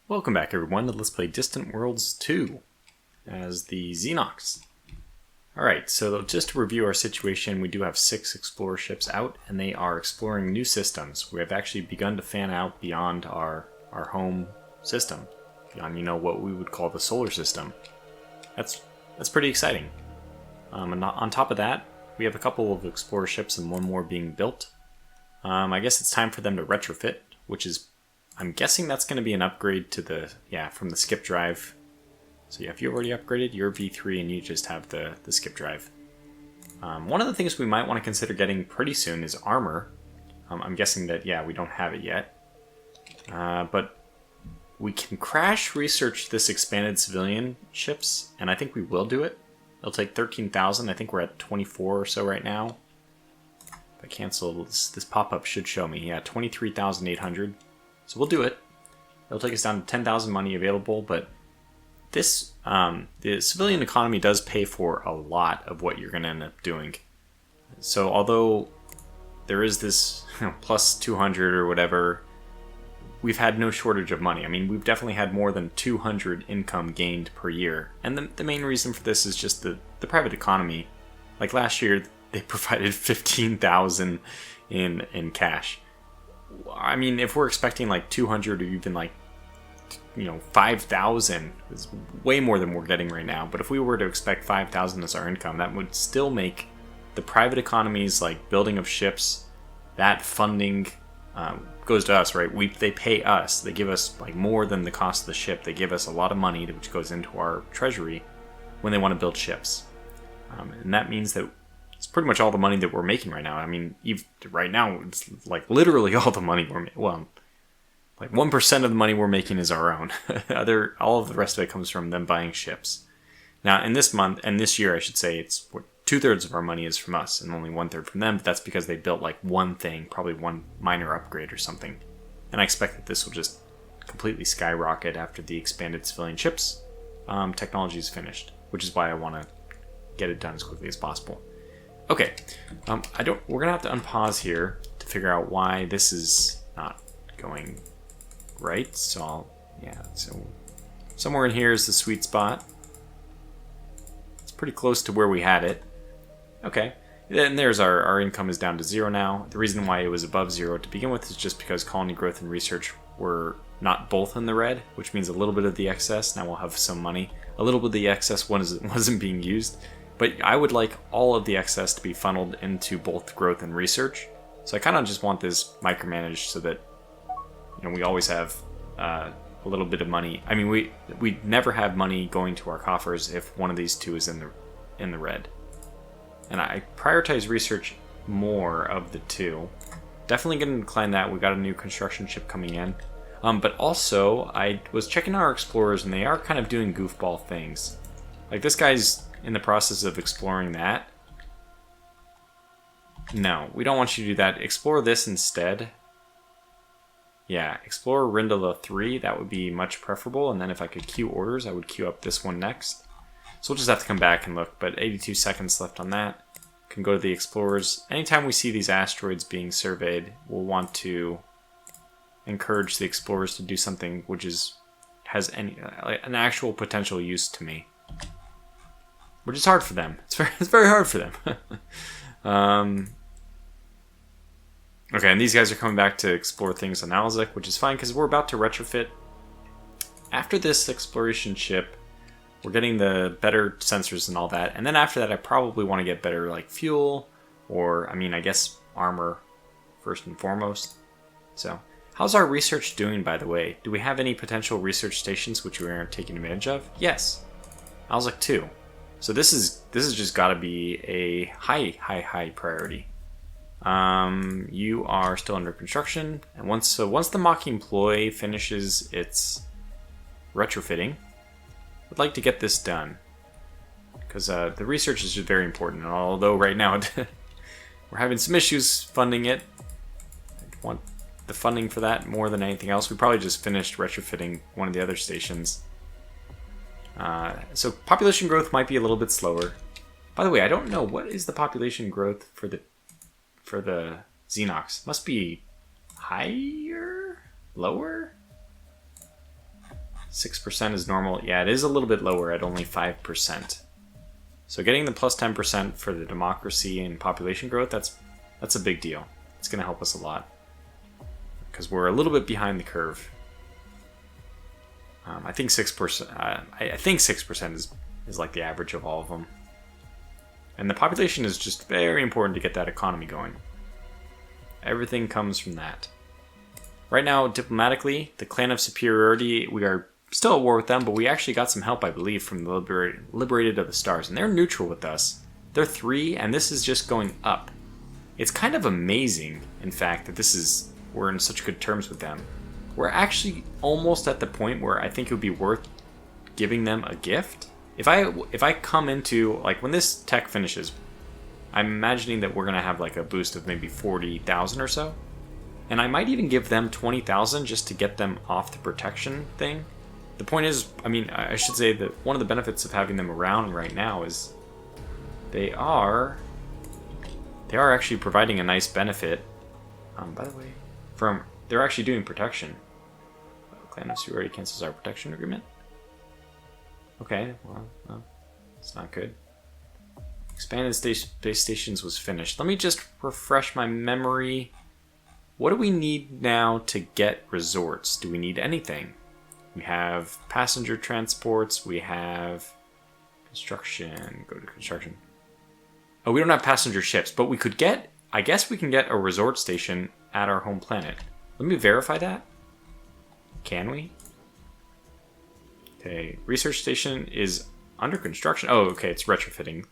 Welcome back everyone to Let's Play Distant Worlds 2 as the Xenox. Alright, so just to review our situation, we do have 6 explorer ships out and they are exploring new systems. We have actually begun to fan out beyond our home system, beyond what we would call the solar system. That's pretty exciting. And on top of that, we have a couple of explorer ships and one more being built. I guess it's time for them to retrofit, which is I'm guessing that's going to be an upgrade to from the skip drive. So yeah, if you already upgraded, you're V3 and you just have the skip drive. One of the things we might want to consider getting pretty soon is armor. I'm guessing that, we don't have it yet. But we can crash research this expanded civilian ships, and I think we will do it. It'll take 13,000. I think we're at 24 or so right now. If I cancel, this pop-up should show me. Yeah, 23,800. So we'll do it. It'll take us down to 10,000 money available, but this the civilian economy does pay for a lot of what you're going to end up doing. So although there is this plus 200 or whatever, we've had no shortage of money. I mean, we've definitely had more than 200 income gained per year. And the main reason for this is just the private economy. Like last year, they provided 15,000 in cash. I mean, if we're expecting like 200 or even like 5,000, is way more than we're getting right now. But if we were to expect 5,000 as our income, that would still make the private economy's like building of ships, that funding goes to us, right? They pay us. They give us like more than the cost of the ship. They give us a lot of money, which goes into our treasury when they want to build ships, and that means that it's pretty much all the money that we're making right now. I mean, right now, it's like literally all the money we're making. Well, like 1% of the money we're making is our own. All of the rest of it comes from them buying ships. Now, in this month, and this year, I should say, it's 2/3 of our money is from us and only 1/3 from them. But that's because they built like one thing, probably one minor upgrade or something. And I expect that this will just completely skyrocket after the expanded civilian ships technology is finished, which is why I want to get it done as quickly as possible. Okay, we're gonna have to unpause here to figure out why this is not going right. So so somewhere in here is the sweet spot. It's pretty close to where we had it. Okay, and there's our income is down to 0 now. The reason why it was above 0 to begin with is just because colony growth and research were not both in the red, which means a little bit of the excess. Now we'll have some money. A little bit of the excess wasn't being used. But I would like all of the excess to be funneled into both growth and research. So I kind of just want this micromanaged so that we always have a little bit of money. I mean, we never have money going to our coffers if one of these two is in the red. And I prioritize research more of the two. Definitely going to decline that. We got a new construction ship coming in. But also, I was checking our explorers and they are kind of doing goofball things. Like this guy's in the process of exploring that. No, we don't want you to do that. Explore this instead. Yeah, explore Rindala 3. That would be much preferable. And then if I could queue orders, I would queue up this one next. So we'll just have to come back and look. But 82 seconds left on that. Can go to the explorers. Anytime we see these asteroids being surveyed, we'll want to encourage the explorers to do something which has an actual potential use to me. Which is hard for them. It's very hard for them. Okay, and these guys are coming back to explore things on Alzec, which is fine because we're about to retrofit. After this exploration ship, we're getting the better sensors and all that. And then after that, I probably want to get better like fuel or, I guess armor first and foremost. So, how's our research doing, by the way? Do we have any potential research stations which we aren't taking advantage of? Yes. Alzec 2. So this is just got to be a high priority. You are still under construction, and once the mocking ploy finishes its retrofitting, I'd like to get this done because the research is just very important. And although right now we're having some issues funding it, I want the funding for that more than anything else. We probably just finished retrofitting one of the other stations. So population growth might be a little bit slower. By the way, I don't know what is the population growth for the Xenox. Must be higher, lower. 6% is normal. Yeah, it is a little bit lower at only 5%. So getting the plus 10% for the democracy and population growth, that's a big deal. It's going to help us a lot. Because we're a little bit behind the curve. I think 6%. I think 6% is like the average of all of them. And the population is just very important to get that economy going. Everything comes from that. Right now, diplomatically, the Clan of Superiority, we are still at war with them, but we actually got some help, I believe, from the Liberated of the Stars. And they're neutral with us. They're 3, and this is just going up. It's kind of amazing, in fact, that we're in such good terms with them. We're actually almost at the point where I think it would be worth giving them a gift. If I come into, like, when this tech finishes, I'm imagining that we're going to have like a boost of maybe 40,000 or so. And I might even give them 20,000 just to get them off the protection thing. The point is, I mean, I should say that one of the benefits of having them around right now is they are actually providing a nice benefit. By the way, they're actually doing protection. Clan of Superiority cancels our protection agreement. Okay, well, it's not good. Expanded space stations was finished. Let me just refresh my memory. What do we need now to get resorts? Do we need anything? We have passenger transports. We have construction. Go to construction. Oh, we don't have passenger ships, but we could get... I guess we can get a resort station at our home planet. Let me verify that. Can we? Okay, research station is under construction. Oh, okay, it's retrofitting.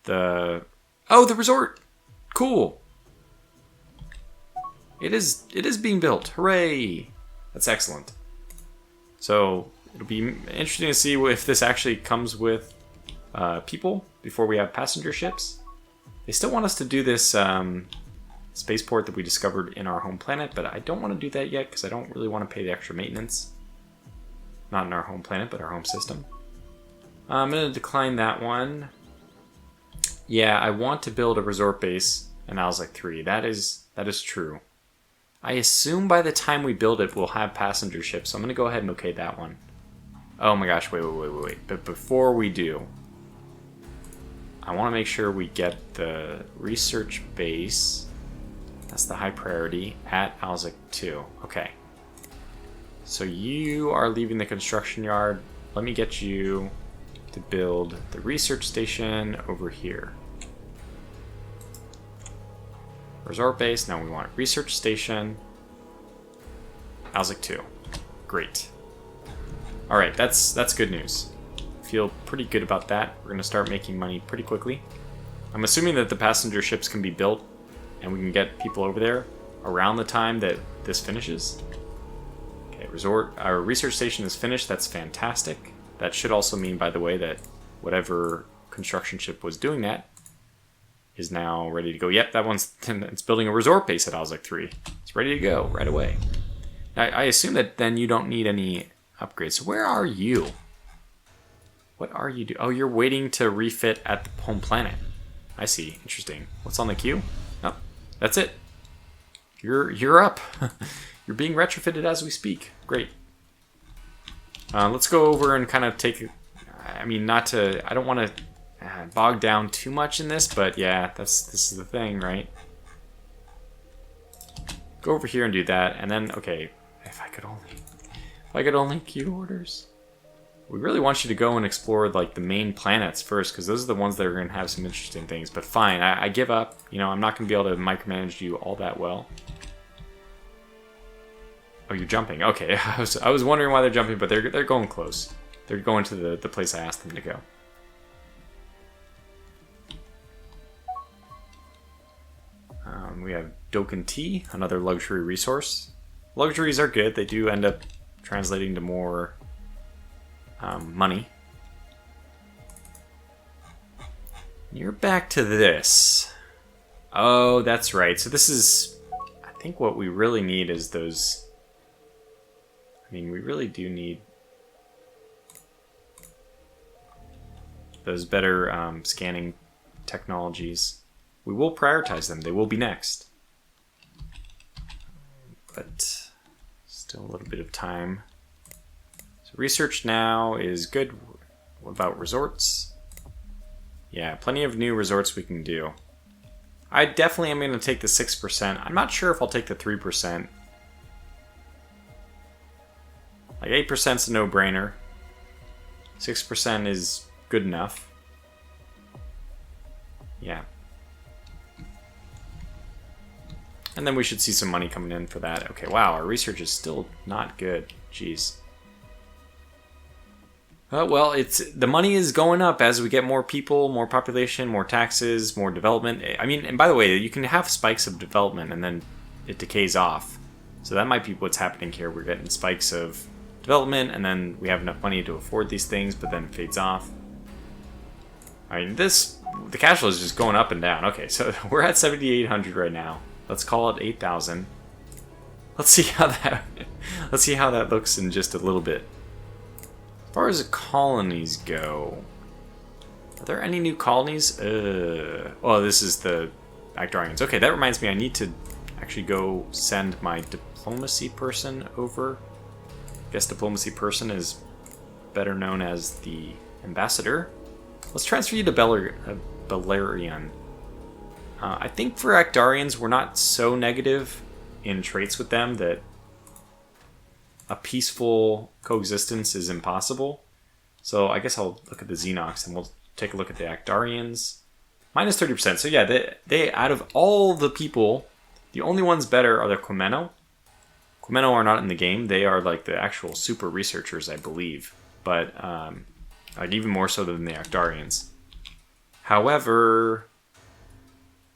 The resort. Cool. It is being built. Hooray! That's excellent. So it'll be interesting to see if this actually comes with people before we have passenger ships. They still want us to do this spaceport that we discovered in our home planet, but I don't want to do that yet because I don't really want to pay the extra maintenance. Not in our home planet, but our home system. I'm going to decline that one. Yeah, I want to build a resort base in Alzec 3. That is true. I assume by the time we build it, we'll have passenger ships, so I'm going to go ahead and okay that one. Oh my gosh, wait. But before we do, I want to make sure we get the research base. That's the high priority at Alzec 2. Okay. So you are leaving the construction yard. Let me get you to build the research station over here. Resort base. Now we want research station. Alzec 2. Great. All right, that's good news. Feel pretty good about that. We're gonna start making money pretty quickly. I'm assuming that the passenger ships can be built and we can get people over there around the time that this finishes. Okay, our research station is finished. That's fantastic. That should also mean, by the way, that whatever construction ship was doing that is now ready to go. Yep, that one's it's building a resort base at Alzec 3. It's ready to go right away. I assume that then you don't need any upgrades. So where are you? What are you doing? Oh, you're waiting to refit at the home planet. I see. Interesting. What's on the queue? Oh, that's it. You're up. You're being retrofitted as we speak. Great. Let's go over and kind of take... I mean, I don't want to bog down too much in this, but yeah, this is the thing, right? Go over here and do that, and then, okay, if I could only queue orders. We really want you to go and explore like the main planets first, because those are the ones that are going to have some interesting things. But fine, I give up. You know, I'm not going to be able to micromanage you all that well. Oh, you're jumping. Okay, I was wondering why they're jumping, but they're going close. They're going to the place I asked them to go. We have Dokkan Tea, another luxury resource. Luxuries are good. They do end up translating to more money. You're back to this. Oh, that's right. So this is... I think what we really need is those... I mean, we really do need those better scanning technologies. We will prioritize them. They will be next. But still a little bit of time. So research now is good. What about resorts? Yeah, plenty of new resorts we can do. I definitely am going to take the 6%. I'm not sure if I'll take the 3%. Like 8% is a no-brainer. 6% is good enough. Yeah. And then we should see some money coming in for that. Okay, wow, our research is still not good. Jeez. Well, the money is going up as we get more people, more population, more taxes, more development. I mean, and by the way, you can have spikes of development and then it decays off. So that might be what's happening here. We're getting spikes of development and then we have enough money to afford these things, but then it fades off. I mean, the cash flow is just going up and down. Okay, so we're at 7,800 right now. Let's call it 8,000. Let's see how that looks in just a little bit. As far as colonies go, are there any new colonies? Oh, this is the Actarians. Okay, that reminds me, I need to actually go send my diplomacy person over. I guess diplomacy person is better known as the ambassador. Let's transfer you to Beleriand. I think for Actarians, we're not so negative in traits with them that a peaceful coexistence is impossible. So I guess I'll look at the Xenox and we'll take a look at the Actarians. Minus 30%. So yeah, they out of all the people, the only ones better are the Quimeno. Quimeno are not in the game. They are like the actual super researchers, I believe. But like even more so than the Actarians. However,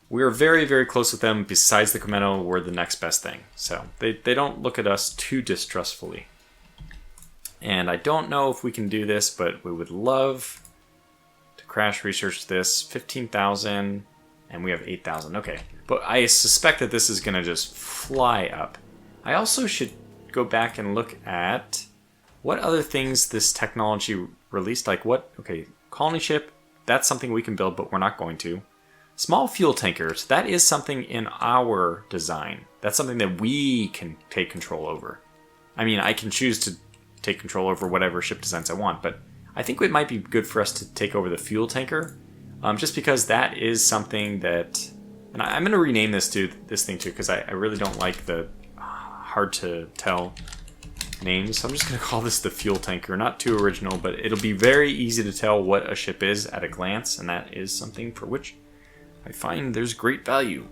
we're very, very close with them. Besides the Quimeno, we're the next best thing. So they don't look at us too distrustfully. And I don't know if we can do this, but we would love to crash research this. 15,000, and we have 8,000. Okay, but I suspect that this is going to just fly up. I also should go back and look at what other things this technology released. Like what? Okay, colony ship. That's something we can build, but we're not going to. Small fuel tankers, that is something in our design. That's something that we can take control over. I mean, I can choose to take control over whatever ship designs I want, but I think it might be good for us to take over the fuel tanker, just because that is something that... And I'm going to rename this thing too, because I really don't like the hard to tell names. So I'm just going to call this the fuel tanker. Not too original, but it'll be very easy to tell what a ship is at a glance, and that is something for which I find there's great value.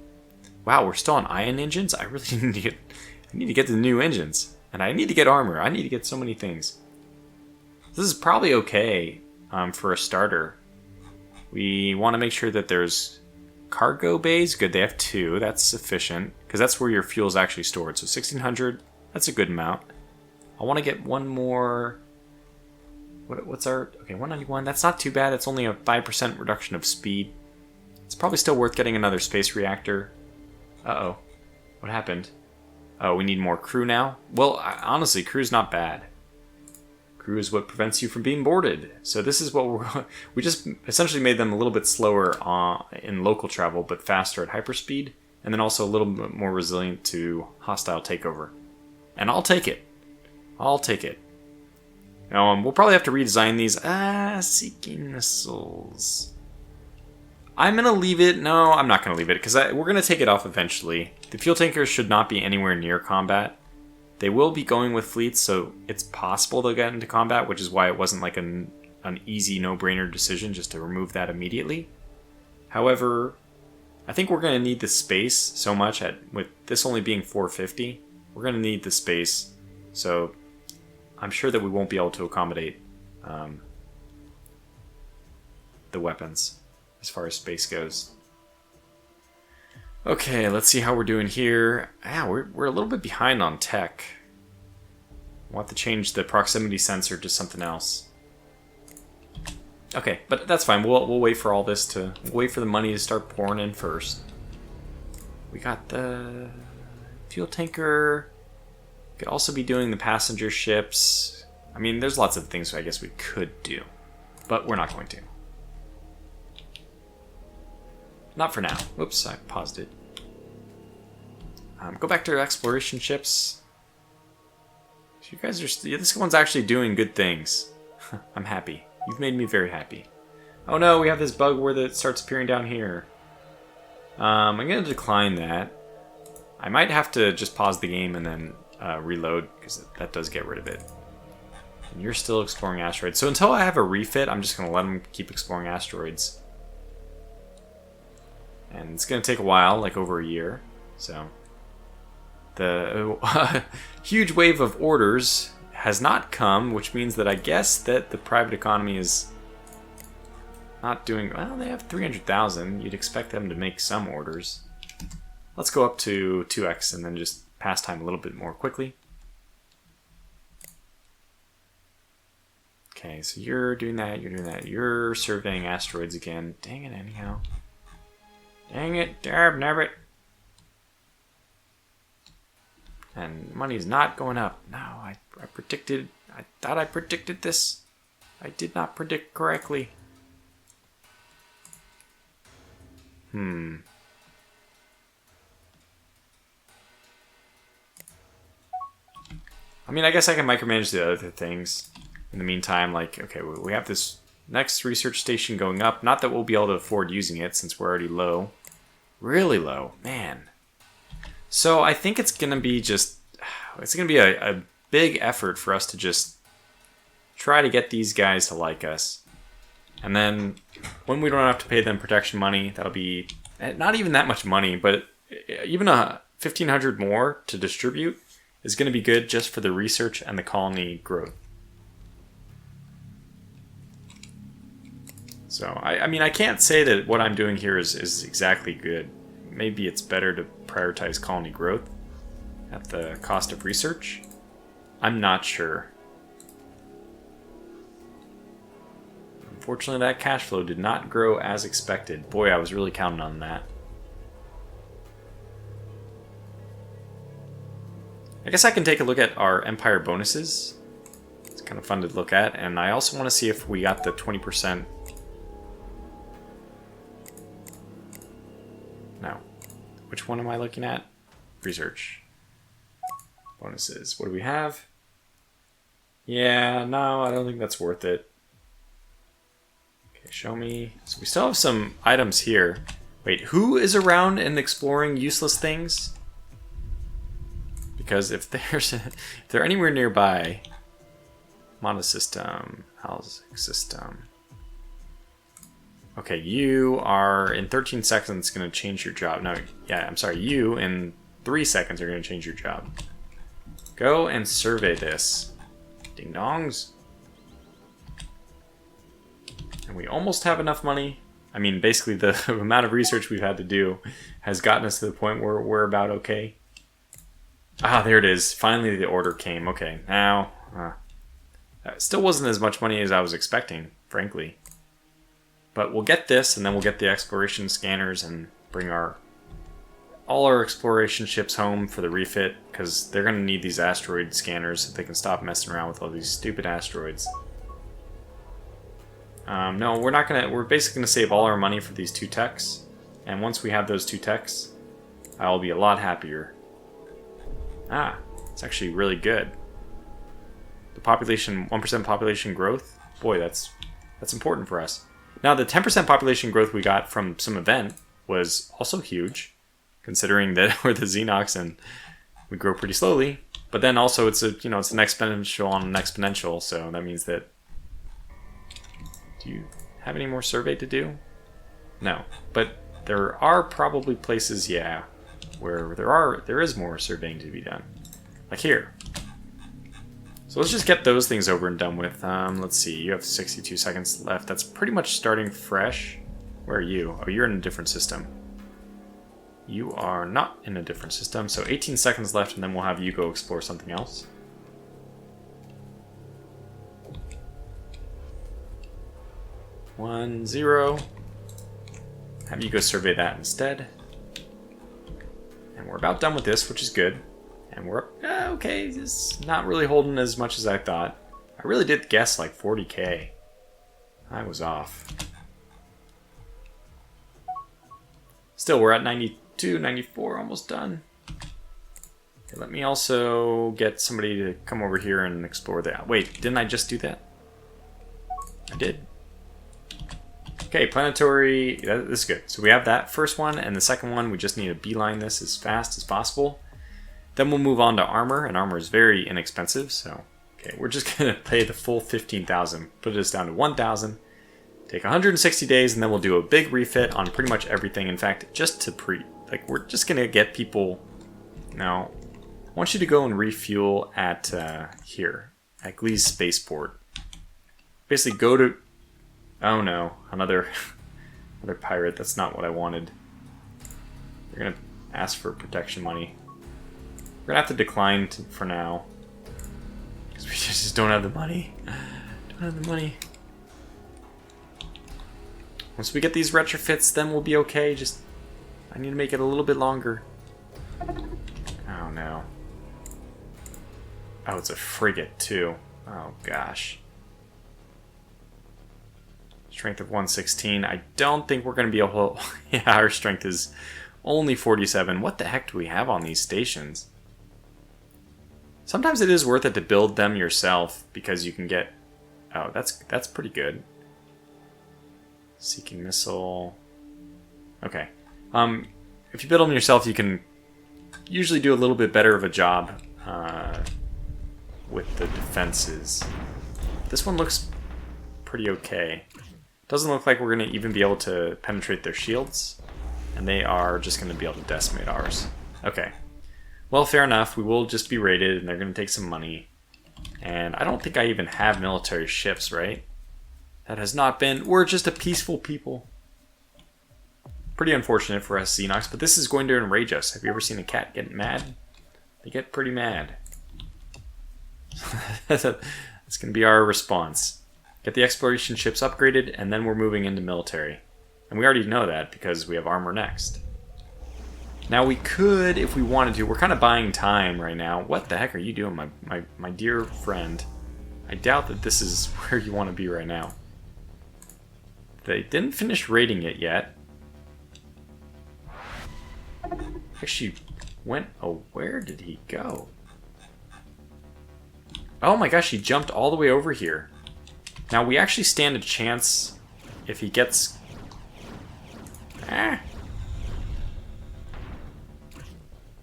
Wow, we're still on ion engines? I really need to get the new engines. And I need to get armor. I need to get so many things. This is probably okay for a starter. We want to make sure that there's cargo bays. Good, they have 2. That's sufficient. Because that's where your fuel is actually stored. So 1,600, that's a good amount. I want to get one more... What's our... Okay, 191. That's not too bad. It's only a 5% reduction of speed. It's probably still worth getting another space reactor. Uh-oh. What happened? Oh, we need more crew now? Well, honestly, crew's not bad. Crew is what prevents you from being boarded. So this is what we just essentially made them a little bit slower in local travel, but faster at hyperspeed, and then also a little bit more resilient to hostile takeover. And I'll take it. I'll take it. We'll probably have to redesign these. Seeking missiles. I'm going to leave it. No, I'm not going to leave it, because we're going to take it off eventually. The fuel tankers should not be anywhere near combat. They will be going with fleets, so it's possible they'll get into combat, which is why it wasn't like an easy no-brainer decision just to remove that immediately. However, I think we're going to need the space so much, with this only being 450, we're going to need the space, so I'm sure that we won't be able to accommodate the weapons as far as space goes. Okay, let's see how we're doing here. Yeah, we're a little bit behind on tech. We'll have to change the proximity sensor to something else. Okay, but that's fine. We'll wait for all this we'll wait for the money to start pouring in first. We got the fuel tanker. Could also be doing the passenger ships. I mean, there's lots of things I guess we could do, but we're not going to. Not for now. Whoops, I paused it. Go back to exploration ships. You guys are... This one's actually doing good things. I'm happy. You've made me very happy. Oh no, we have this bug where it starts appearing down here. I'm going to decline that. I might have to just pause the game and then reload, because that does get rid of it. And you're still exploring asteroids. So until I have a refit, I'm just going to let them keep exploring asteroids. And it's going to take a while, like over a year. So the huge wave of orders has not come, which means that I guess that the private economy is not doing... Well, they have 300,000. You'd expect them to make some orders. Let's go up to 2x and then just pass time a little bit more quickly. Okay, so you're doing that, you're doing that. You're surveying asteroids again. Dang it, anyhow. Dang it, darb nabbit. And money's not going up. No, I thought I predicted this. I did not predict correctly. I mean, I guess I can micromanage the other things. In the meantime, like, okay, we have this next research station going up. Not that we'll be able to afford using it since we're already low. Really low, man. So I think it's going to be just... It's going to be a big effort for us to just try to get these guys to like us. And then when we don't have to pay them protection money, that'll be not even that much money, but even a 1,500 more to distribute is going to be good just for the research and the colony growth. So, I mean, I can't say that what I'm doing here is exactly good. Maybe it's better to prioritize colony growth at the cost of research. I'm not sure. Unfortunately, that cash flow did not grow as expected. Boy, I was really counting on that. I guess I can take a look at our Empire bonuses. It's kind of fun to look at. And I also want to see if we got the 20%. No. Which one am I looking at? Research. Bonuses. What do we have? Yeah, no, I don't think that's worth it. Okay, show me. So we still have some items here. Wait, who is around and exploring useless things? Because if they're anywhere nearby, monosystem, housing system. Okay, you are in 13 seconds going to change your job. No, yeah, I'm sorry. You in 3 seconds are going to change your job. Go and survey this. Ding dongs. And we almost have enough money. I mean, basically the amount of research we've had to do has gotten us to the point where we're about okay. Ah, there it is. Finally the order came. Okay, now... that still wasn't as much money as I was expecting, frankly. But we'll get this, and then we'll get the exploration scanners and bring all our exploration ships home for the refit, because they're going to need these asteroid scanners so they can stop messing around with all these stupid asteroids. No, we're not going to... We're basically going to save all our money for these 2 techs. And once we have those 2 techs, I'll be a lot happier. Ah, it's actually really good. The population, 1% population growth. Boy, that's important for us. Now, the 10% population growth we got from some event was also huge, considering that we're the Xenox and we grow pretty slowly. But then also it's it's an exponential on an exponential, so that means that... Do you have any more survey to do? No, but there are probably places, yeah, where there is more surveying to be done. Like here. So let's just get those things over and done with. Let's see, you have 62 seconds left. That's pretty much starting fresh. Where are you? Oh, you're in a different system. You are not in a different system. So 18 seconds left, and then we'll have you go explore something else. One, 0. Have you go survey that instead. And we're about done with this, which is good. And we're okay, it's not really holding as much as I thought. I really did guess like 40k. I was off. Still, we're at 92, 94, almost done. Okay, let me also get somebody to come over here and explore that. Wait, didn't I just do that? I did. Okay, planetary, this is good. So we have that first one, and the second one, we just need to beeline this as fast as possible. Then we'll move on to armor, and armor is very inexpensive, so... Okay, we're just going to pay the full 15,000, put this down to 1,000, take 160 days, and then we'll do a big refit on pretty much everything. In fact, just to we're just going to get people... Now, I want you to go and refuel at here, at Glee's spaceport. Basically go to... Oh no, another pirate. That's not what I wanted. They're going to ask for protection money. We're going to have to decline for now. Because we just don't have the money. Don't have the money. Once we get these retrofits, then we'll be okay. Just, I need to make it a little bit longer. Oh no. Oh, it's a frigate too. Oh gosh. Strength of 116. I don't think we're going to be able to... Yeah, our strength is only 47. What the heck do we have on these stations? Sometimes it is worth it to build them yourself because you can get... Oh, that's pretty good. Seeking missile. Okay. If you build them yourself, you can usually do a little bit better of a job with the defenses. This one looks pretty okay. Doesn't look like we're going to even be able to penetrate their shields. And they are just going to be able to decimate ours. Okay. Well, fair enough. We will just be raided, and they're going to take some money. And I don't think I even have military ships, right? That has not been... We're just a peaceful people. Pretty unfortunate for us Xenox, but this is going to enrage us. Have you ever seen a cat get mad? They get pretty mad. That's going to be our response. Get the exploration ships upgraded, and then we're moving into military. And we already know that because we have armor next. Now we could, if we wanted to, we're kind of buying time right now. What the heck are you doing, my dear friend? I doubt that this is where you want to be right now. They didn't finish raiding it yet. Actually went, oh, where did he go? Oh my gosh, he jumped all the way over here. Now, we actually stand a chance if he gets...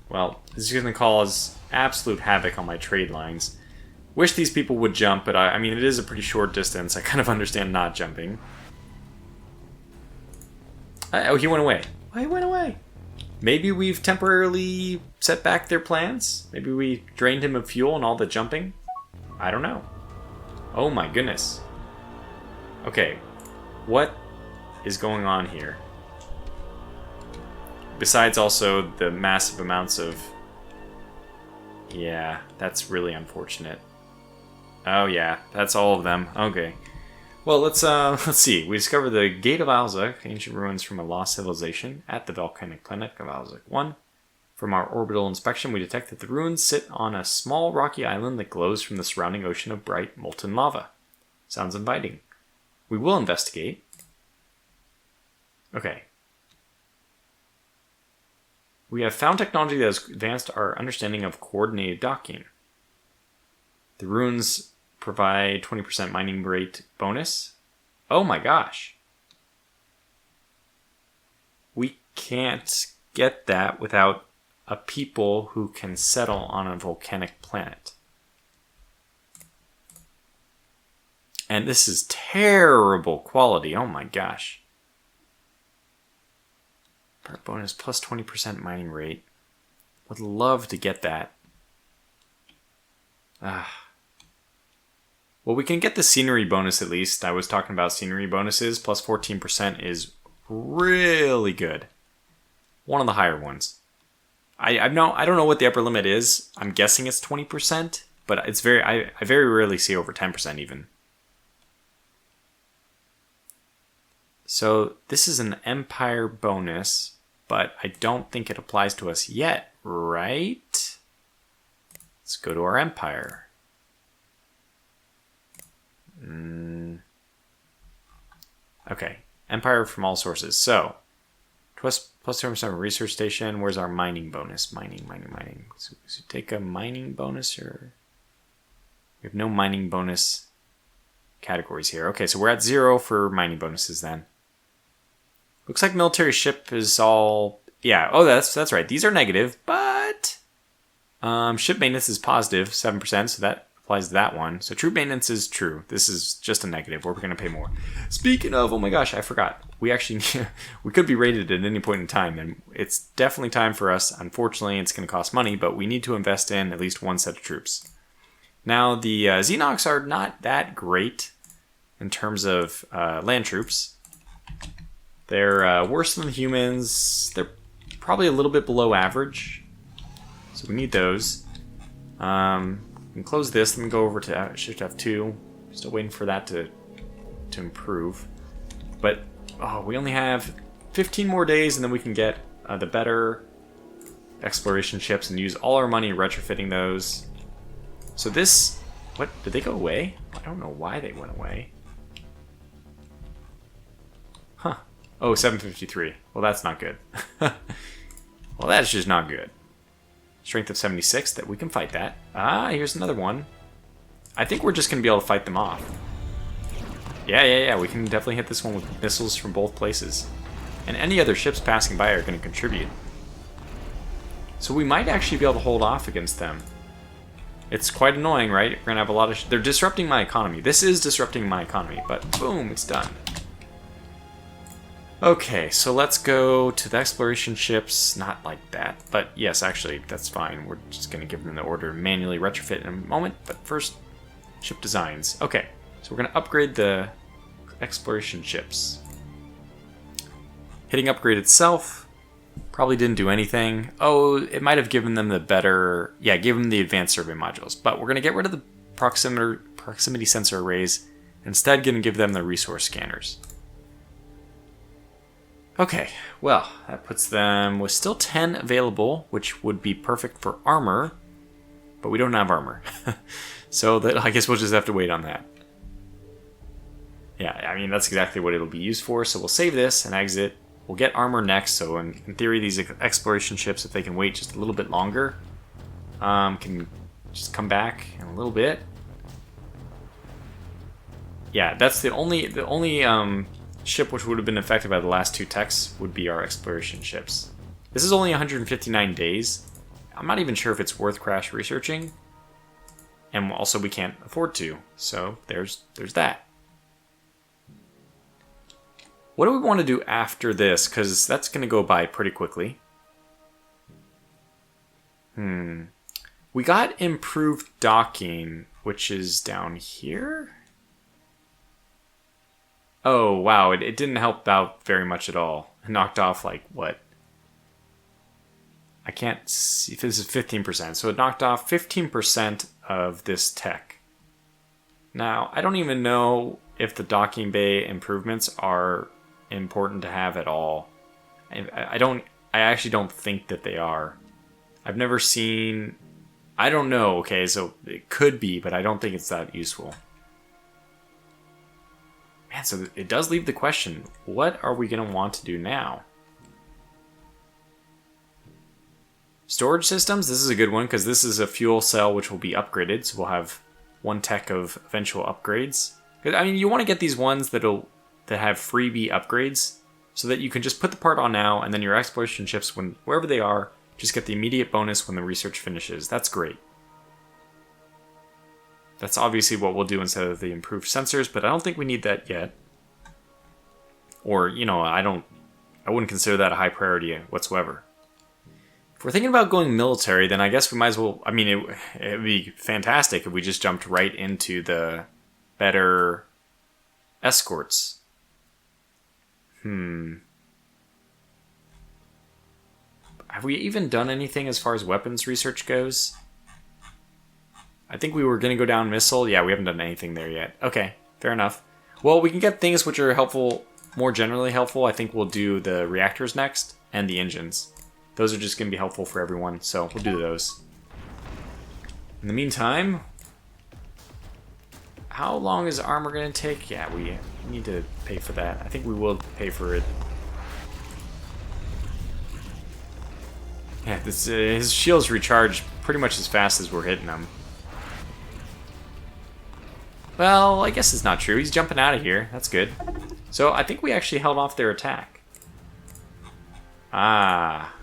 Well, this is going to cause absolute havoc on my trade lines. Wish these people would jump, but I mean, it is a pretty short distance. I kind of understand not jumping. Oh, he went away. Oh, he went away. Maybe we've temporarily set back their plans? Maybe we drained him of fuel and all the jumping? I don't know. Oh my goodness. Okay, what is going on here? Besides also the massive amounts of... Yeah, that's really unfortunate. Oh yeah, that's all of them. Okay. Well, let's see. We discovered the Gate of Alzak, ancient ruins from a lost civilization at the volcanic planet of Alzak 1. From our orbital inspection, we detect that the ruins sit on a small rocky island that glows from the surrounding ocean of bright molten lava. Sounds inviting. We will investigate. Okay. We have found technology that has advanced our understanding of coordinated docking. The ruins provide 20% mining rate bonus. Oh my gosh. We can't get that without a people who can settle on a volcanic planet. And this is terrible quality. Oh my gosh. Part bonus plus 20% mining rate. Would love to get that. Well, we can get the scenery bonus at least. I was talking about scenery bonuses. Plus 14% is really good. One of the higher ones. I don't know what the upper limit is. I'm guessing it's 20%, but it's I very rarely see over 10% even. So this is an Empire bonus, but I don't think it applies to us yet, right? Let's go to our Empire. Okay, Empire from all sources. So, plus 2% research station. Where's our mining bonus? Mining. So take a mining bonus, or we have no mining bonus categories here. Okay, so we're at 0 for mining bonuses then. Looks like military ship is all, yeah. Oh, that's right. These are negative, but ship maintenance is positive 7%, so that applies to that one. So troop maintenance is true. This is just a negative. We're going to pay more. Speaking of, oh my gosh, I forgot. We actually we could be rated at any point in time, and it's definitely time for us. Unfortunately, it's going to cost money, but we need to invest in at least one set of troops. Now, the Xenox are not that great in terms of land troops. They're worse than the humans. They're probably a little bit below average, so we need those. We can close this. Let me go over to Shift F2. Still waiting for that to improve. But we only have 15 more days, and then we can get the better exploration ships and use all our money retrofitting those. So this, what, did they go away? I don't know why they went away. Huh. Oh, 753. Well, that's not good. Well, that's just not good. Strength of 76, that we can fight that. Ah, here's another one. I think we're just going to be able to fight them off. Yeah, we can definitely hit this one with missiles from both places. And any other ships passing by are going to contribute. So we might actually be able to hold off against them. It's quite annoying, right? We're going to have a lot of... They're disrupting my economy. This is disrupting my economy, but boom, it's done. Okay, so let's go to the exploration ships. Not like that, but yes, actually, that's fine. We're just going to give them the order to manually retrofit in a moment, but first, ship designs. Okay, so we're going to upgrade the exploration ships. Hitting upgrade itself probably didn't do anything. Oh, it might have given them the better... Yeah, give them the advanced survey modules, but we're going to get rid of the proximity sensor arrays. Instead, going to give them the resource scanners. Okay, well, that puts them with still 10 available, which would be perfect for armor, but we don't have armor. So that, I guess we'll just have to wait on that. Yeah, I mean, that's exactly what it'll be used for, so we'll save this and exit. We'll get armor next, so in theory, these exploration ships, if they can wait just a little bit longer, can just come back in a little bit. Yeah, that's the only ship which would have been affected by the last two techs would be our exploration ships. This is only 159 days. I'm not even sure if it's worth crash researching. And also we can't afford to. So there's that. What do we want to do after this? Because that's going to go by pretty quickly. We got improved docking, which is down here. Oh, wow, it didn't help out very much at all. It knocked off, like, what? I can't see if this is 15%. So it knocked off 15% of this tech. Now, I don't even know if the docking bay improvements are important to have at all. I actually don't think that they are. I've never seen... I don't know, okay, so it could be, but I don't think it's that useful. Man, so it does leave the question, what are we going to want to do now? Storage systems, this is a good one because this is a fuel cell which will be upgraded, so we'll have one tech of eventual upgrades. I mean, you want to get these ones that have freebie upgrades so that you can just put the part on now and then your exploration ships, wherever they are, just get the immediate bonus when the research finishes. That's great. That's obviously what we'll do instead of the improved sensors, but I don't think we need that yet. Or, you know, I wouldn't consider that a high priority whatsoever. If we're thinking about going military, then I guess we might as well... I mean, it would be fantastic if we just jumped right into the better escorts. Have we even done anything as far as weapons research goes? I think we were going to go down missile. Yeah, we haven't done anything there yet. Okay, fair enough. Well, we can get things which are helpful, more generally helpful. I think we'll do the reactors next and the engines. Those are just going to be helpful for everyone, so we'll do those. In the meantime, how long is armor going to take? Yeah, we need to pay for that. I think we will pay for it. Yeah, his shields recharge pretty much as fast as we're hitting them. Well, I guess it's not true. He's jumping out of here. That's good. So I think we actually held off their attack. Ah.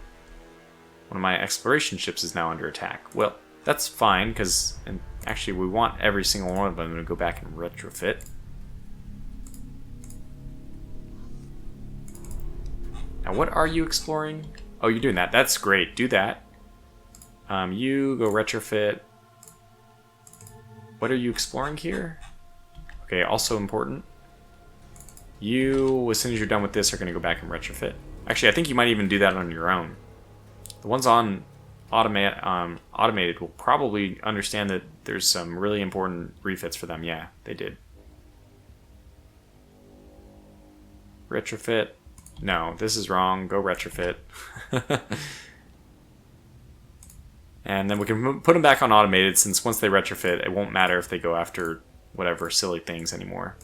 One of my exploration ships is now under attack. Well, that's fine, because actually we want every single one of them to go back and retrofit. Now, what are you exploring? Oh, you're doing that. That's great. Do that. You go retrofit. What are you exploring here? Okay, also important. You, as soon as you're done with this, are going to go back and retrofit. Actually, I think you might even do that on your own. The ones on automated will probably understand that there's some really important refits for them. Yeah, they did. Retrofit. No, this is wrong. Go retrofit. And then we can put them back on automated, since once they retrofit, it won't matter if they go after whatever silly things anymore.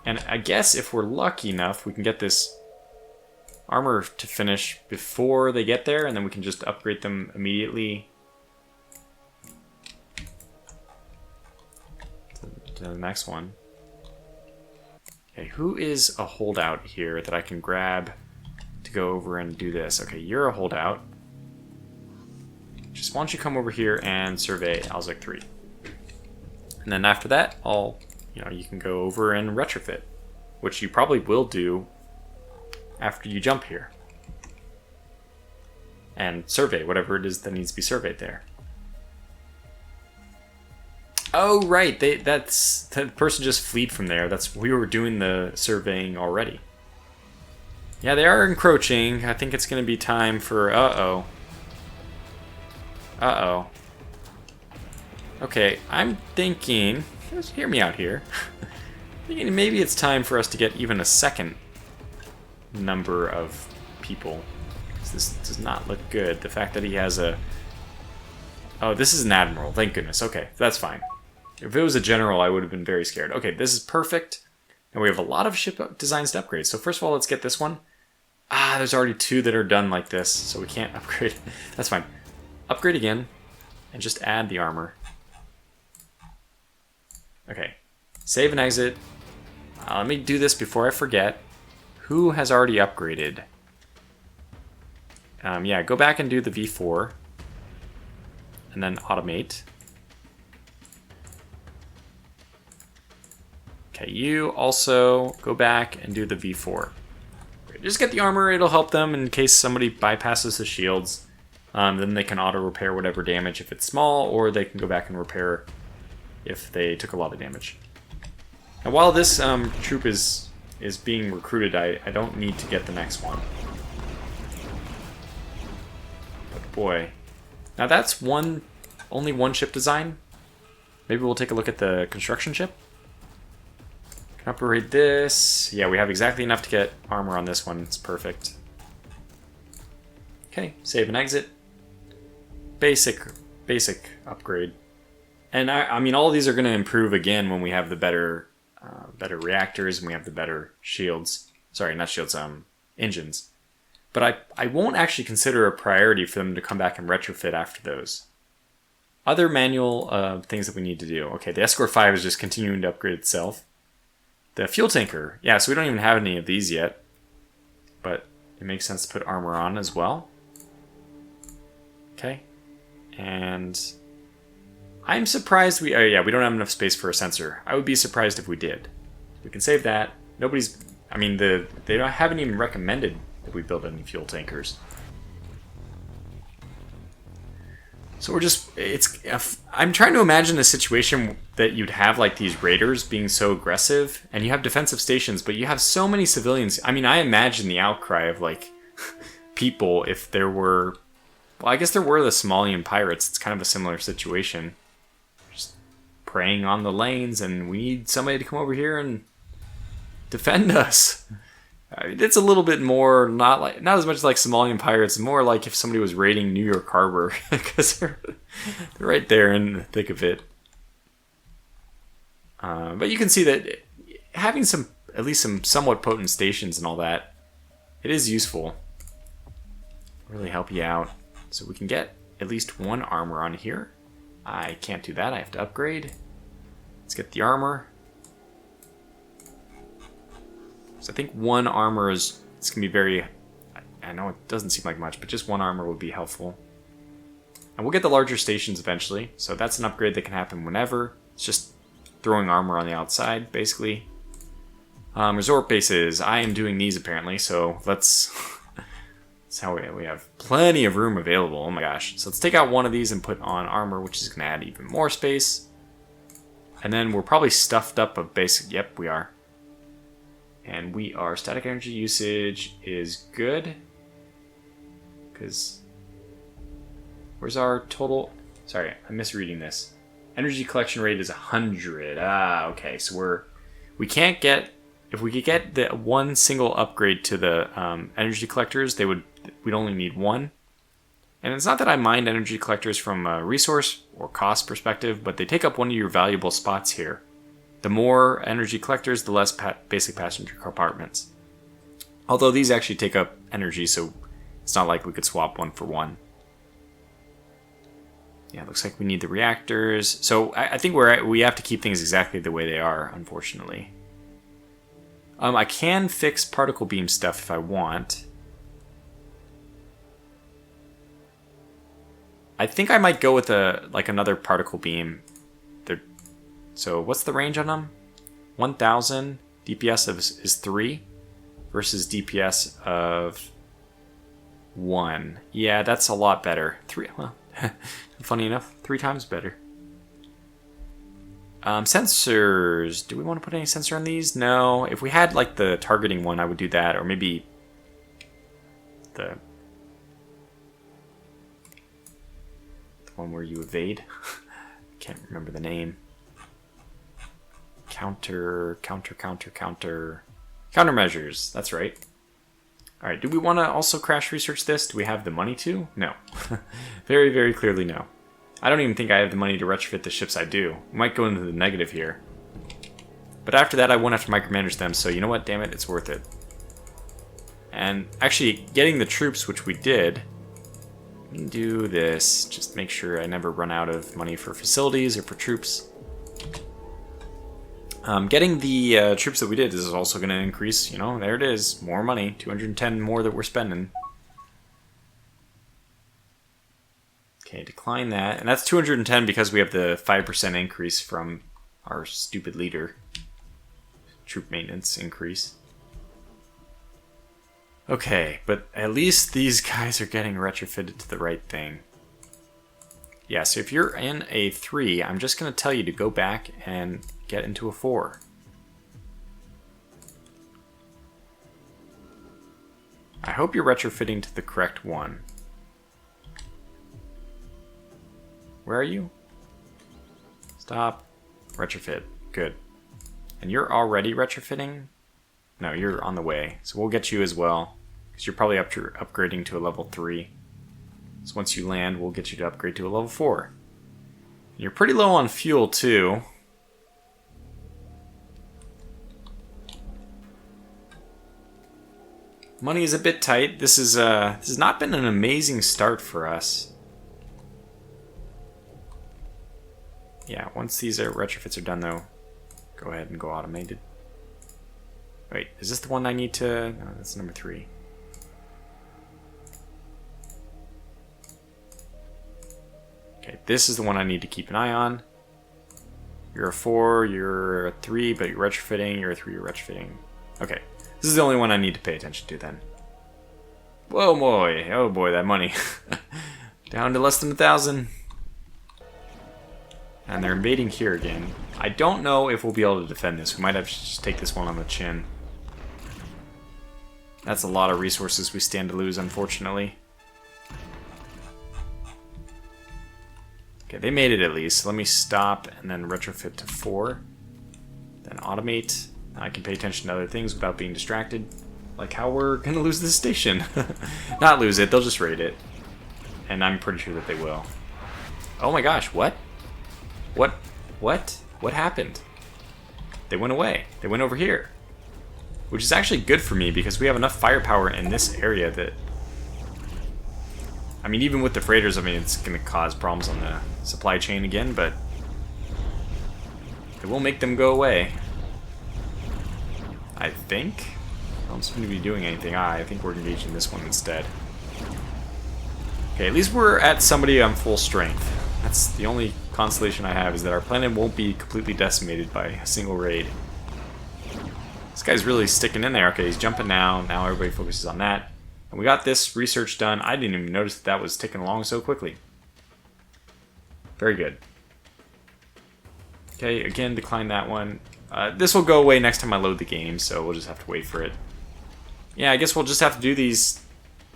And I guess if we're lucky enough, we can get this armor to finish before they get there, and then we can just upgrade them immediately to the next one. Okay, who is a holdout here that I can grab to go over and do this? Okay, you're a holdout. Just why don't you come over here and survey Alzec 3. And then after that, you can go over and retrofit, which you probably will do after you jump here. And survey whatever it is that needs to be surveyed there. Oh, right. That person just fleed from there. We were doing the surveying already. Yeah, they are encroaching. I think it's going to be time for... Uh-oh. Uh-oh. Okay, I'm thinking... Just hear me out here. Thinking maybe it's time for us to get even a second number of people. This does not look good. The fact that he has a... Oh, this is an admiral. Thank goodness. Okay, that's fine. If it was a general, I would have been very scared. Okay, this is perfect. And we have a lot of ship designs to upgrade. So first of all, let's get this one. Ah, there's already 2 that are done like this, so we can't upgrade. That's fine. Upgrade again, and just add the armor. Okay, save and exit. Let me do this before I forget. Who has already upgraded? Yeah, go back and do the V4. And then automate. Okay, you also go back and do the V4. Just get the armor, it'll help them in case somebody bypasses the shields. Then they can auto-repair whatever damage if it's small, or they can go back and repair if they took a lot of damage. Now, while this troop is being recruited, I don't need to get the next one. But boy. Now that's only one ship design. Maybe we'll take a look at the construction ship. Can upgrade this. Yeah, we have exactly enough to get armor on this one. It's perfect. Okay, save and exit. Basic upgrade. And I mean, all of these are going to improve again when we have the better reactors and we have the better shields. Sorry, not shields, engines. But I won't actually consider a priority for them to come back and retrofit after those. Other manual things that we need to do. Okay, the Escort 5 is just continuing to upgrade itself. The fuel tanker. Yeah, so we don't even have any of these yet. But it makes sense to put armor on as well. Okay. And I'm surprised we don't have enough space for a sensor. I would be surprised if we did. We can save that. They haven't even recommended that we build any fuel tankers. So I'm trying to imagine a situation that you'd have like these raiders being so aggressive, and you have defensive stations, but you have so many civilians. I mean, I imagine the outcry of like people if there were, well, I guess there were the Somalian pirates. It's kind of a similar situation. Just preying on the lanes, and we need somebody to come over here and defend us. I mean, it's a little bit more, not as much like Somalian pirates, more like if somebody was raiding New York Harbor, because they're right there in the thick of it. But you can see that having at least some somewhat potent stations and all that, it is useful. really help you out. So we can get at least one armor on here. I can't do that. I have to upgrade. Let's get the armor. So I think one armor is... It's going to be very... I know it doesn't seem like much, but just one armor would be helpful. And we'll get the larger stations eventually. So that's an upgrade that can happen whenever. It's just throwing armor on the outside, basically. Resort bases. I am doing these apparently, so let's... That's how we have plenty of room available. Oh my gosh. So let's take out one of these and put on armor, which is going to add even more space. And then we're probably stuffed up of basic... Yep, we are. And we are... Static energy usage is good. Because... Where's our total... Sorry, I'm misreading this. Energy collection rate is 100. Ah, okay. So we can't get... If we could get the one single upgrade to the energy collectors, we'd only need one. And it's not that I mind energy collectors from a resource or cost perspective, but they take up one of your valuable spots here. The more energy collectors, the less basic passenger compartments. Although these actually take up energy, so it's not like we could swap one for one. Yeah, it looks like we need the reactors. So I think we have to keep things exactly the way they are, unfortunately. I can fix particle beam stuff if I want. I think I might go with another particle beam. So what's the range on them? 1000 DPS is 3 versus DPS of 1. Yeah, that's a lot better. 3. Well, funny enough, 3 times better. Sensors. Do we want to put any sensor on these? No. If we had like the targeting one, I would do that, or maybe the one where you evade. Can't remember the name. Countermeasures. That's right. All right. Do we want to also crash research this? Do we have the money to? No. Very, very clearly no. I don't even think I have the money to retrofit the ships I do. We might go into the negative here. But after that, I won't have to micromanage them, so you know what? Damn it, it's worth it. And actually, getting the troops, which we did, we can do this. Just make sure I never run out of money for facilities or for troops. Getting the troops that we did is also going to increase, you know, there it is. More money, 210 more that we're spending. Okay, decline that. And that's 210 because we have the 5% increase from our stupid leader. Troop maintenance increase. Okay, but at least these guys are getting retrofitted to the right thing. Yeah, so if you're in a 3, I'm just going to tell you to go back and get into a 4. I hope you're retrofitting to the correct one. Where are you? Stop. Retrofit. Good. And you're already retrofitting? No, you're on the way. So we'll get you as well. Because you're probably upgrading to a level 3. So once you land, we'll get you to upgrade to a level 4. And you're pretty low on fuel, too. Money is a bit tight. This has not been an amazing start for us. Yeah, once these retrofits are done, though, go ahead and go automated. Wait, is this the one I need to... No, that's number 3. Okay, this is the one I need to keep an eye on. You're a 4, you're a 3, but you're retrofitting. You're a 3, you're retrofitting. Okay, this is the only one I need to pay attention to then. Whoa, boy. Oh, boy, that money. Down to less than 1,000. And they're invading here again. I don't know if we'll be able to defend this. We might have to just take this one on the chin. That's a lot of resources we stand to lose, unfortunately. Okay, they made it at least. Let me stop and then retrofit to 4. Then automate. Now I can pay attention to other things without being distracted. Like how we're going to lose this station. Not lose it, they'll just raid it. And I'm pretty sure that they will. Oh my gosh, what? What happened? They went away. They went over here. Which is actually good for me because we have enough firepower in this area that I mean, even with the freighters, I mean, it's going to cause problems on the supply chain again, but it will make them go away. I think. I don't seem to be doing anything. I think we're engaging this one instead. Okay, at least we're at somebody on full strength. That's the only consolation I have, is that our planet won't be completely decimated by a single raid. This guy's really sticking in there. Okay, he's jumping now. Now everybody focuses on that. And we got this research done. I didn't even notice that was ticking along so quickly. Very good. Okay, again, decline that one. This will go away next time I load the game, so we'll just have to wait for it. Yeah, I guess we'll just have to do these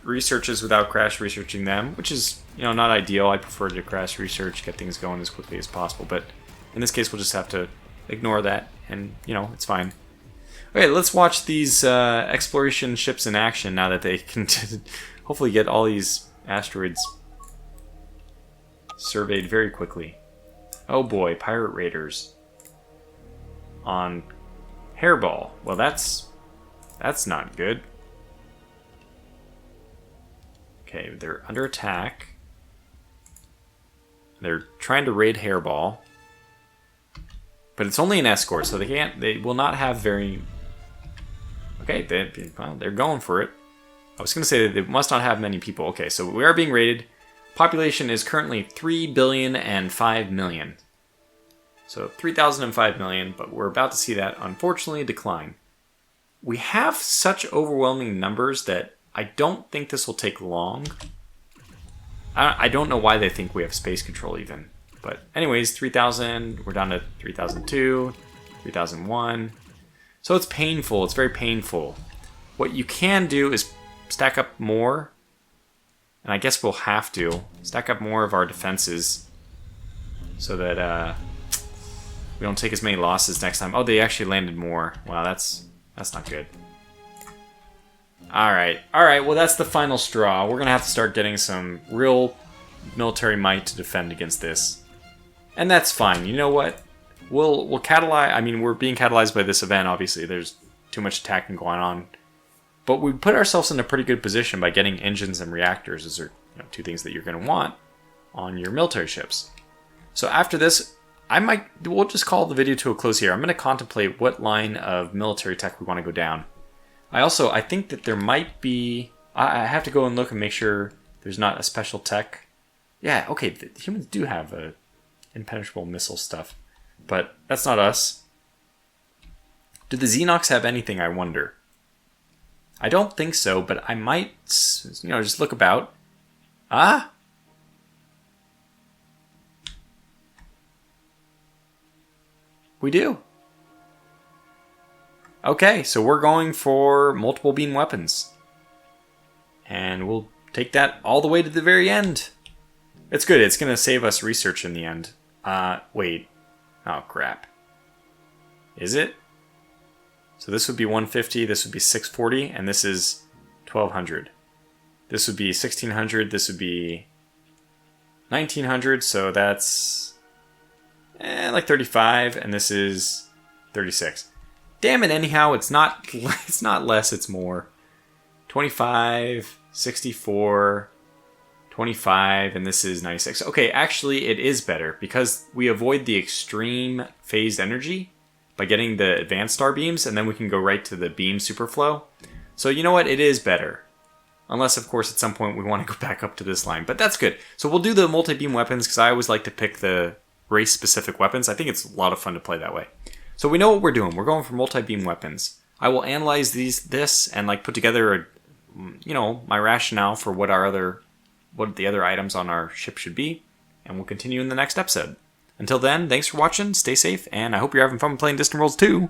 researches without crash researching them, which is, you know, not ideal. I prefer to crash research, get things going as quickly as possible, but in this case we'll just have to ignore that, and, you know, it's fine. Okay, let's watch these exploration ships in action now that they can hopefully get all these asteroids surveyed very quickly. Oh boy, pirate raiders on Hairball. Well, that's not good. Okay, they're under attack. They're trying to raid Hairball, but it's only an escort, so they will not have very. Okay, they're going for it. I was going to say that they must not have many people. Okay, so we are being raided. Population is currently 3,005 million. So 3,005 million, but we're about to see that, unfortunately, decline. We have such overwhelming numbers that I don't think this will take long. I don't know why they think we have space control even. But anyways, 3,000, we're down to 3,002, 3,001. So it's painful, it's very painful. What you can do is stack up more, and I guess we'll have to stack up more of our defenses so that we don't take as many losses next time. Oh, they actually landed more. Wow, that's not good. Alright, well that's the final straw. We're gonna have to start getting some real military might to defend against this. And that's fine, you know what? We'll catalyze. I mean, we're being catalyzed by this event, obviously. There's too much attacking going on. But we put ourselves in a pretty good position by getting engines and reactors. Those are, you know, two things that you're going to want on your military ships. So after this, we'll just call the video to a close here. I'm going to contemplate what line of military tech we want to go down. I think that there might be. I have to go and look and make sure there's not a special tech. Yeah, okay, the humans do have impenetrable missile stuff. But that's not us. Do the Xenox have anything, I wonder? I don't think so, but I might, you know, just look about. Ah? We do. Okay, so we're going for multiple beam weapons. And we'll take that all the way to the very end. It's good, it's going to save us research in the end. Wait. Oh, crap. Is it? So this would be 150, this would be 640, and this is 1200. This would be 1600, this would be 1900, so that's like 35, and this is 36. Damn it, anyhow, it's not less, it's more. 25, 64, 25, and this is 96. Okay, actually, it is better because we avoid the extreme phased energy by getting the advanced star beams, and then we can go right to the beam superflow. So you know what? It is better. Unless, of course, at some point we want to go back up to this line. But that's good. So we'll do the multi-beam weapons because I always like to pick the race-specific weapons. I think it's a lot of fun to play that way. So we know what we're doing. We're going for multi-beam weapons. I will analyze this and like put together my rationale for what the other items on our ship should be, and we'll continue in the next episode. Until then, thanks for watching, stay safe, and I hope you're having fun playing Distant Worlds 2.